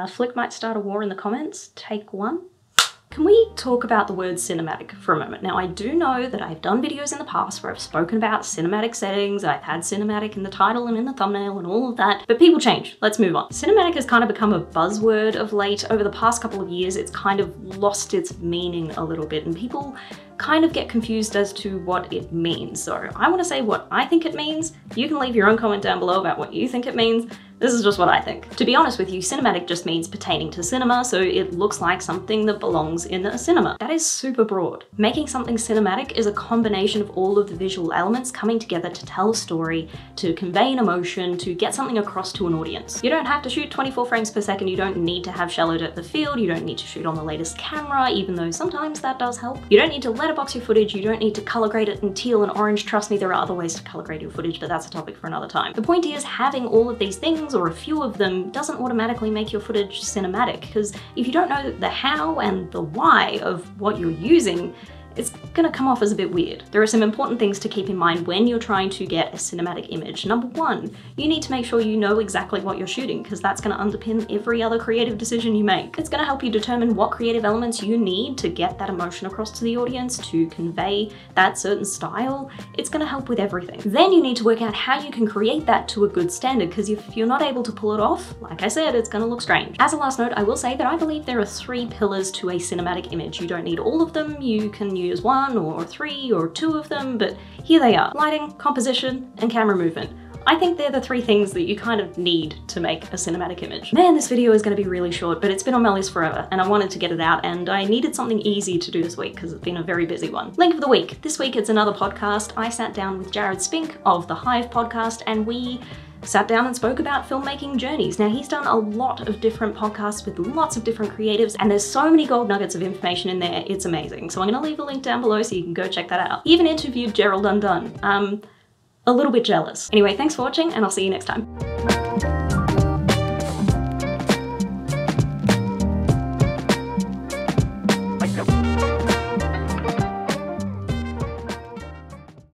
Flick might start a war in the comments. Take one. Can we talk about the word cinematic for a moment? Now, I do know that I've done videos in the past where I've spoken about cinematic settings, I've had cinematic in the title and in the thumbnail and all of that, but people change. Let's move on. Cinematic has kind of become a buzzword of late. Over the past couple of years, it's kind of lost its meaning a little bit, and people kind of get confused as to what it means. So I want to say what I think it means. You can leave your own comment down below about what you think it means. This is just what I think. To be honest with you, cinematic just means pertaining to cinema, so it looks like something that belongs in a cinema. That is super broad. Making something cinematic is a combination of all of the visual elements coming together to tell a story, to convey an emotion, to get something across to an audience. You don't have to shoot 24 frames per second, you don't need to have shallow depth of field, you don't need to shoot on the latest camera, even though sometimes that does help. You don't need to letterbox your footage, you don't need to color grade it in teal and orange. Trust me, there are other ways to color grade your footage, but that's a topic for another time. The point is, having all of these things, or a few of them, doesn't automatically make your footage cinematic, because if you don't know the how and the why of what you're using, it's gonna come off as a bit weird. There are some important things to keep in mind when you're trying to get a cinematic image. Number one, you need to make sure you know exactly what you're shooting, because that's gonna underpin every other creative decision you make. It's gonna help you determine what creative elements you need to get that emotion across to the audience, to convey that certain style. It's gonna help with everything. Then you need to work out how you can create that to a good standard, because if you're not able to pull it off, like I said, it's gonna look strange. As a last note, I will say that I believe there are 3 pillars to a cinematic image. You don't need all of them, you can use 1 or 3 or 2 of them, but here they are: lighting, composition, and camera movement. I think they're the 3 things that you kind of need to make a cinematic image. Man, this video is going to be really short, but it's been on my list forever, and I wanted to get it out, and I needed something easy to do this week because it's been a very busy one. Link of the week. This week it's another podcast. I sat down with Jared Spink of the Hive podcast, and we sat down and spoke about filmmaking journeys. Now, he's done a lot of different podcasts with lots of different creatives, and there's so many gold nuggets of information in there, it's amazing. So I'm gonna leave a link down below so you can go check that out. He even interviewed Gerald Undone. A little bit jealous. Anyway, thanks for watching, and I'll see you next time.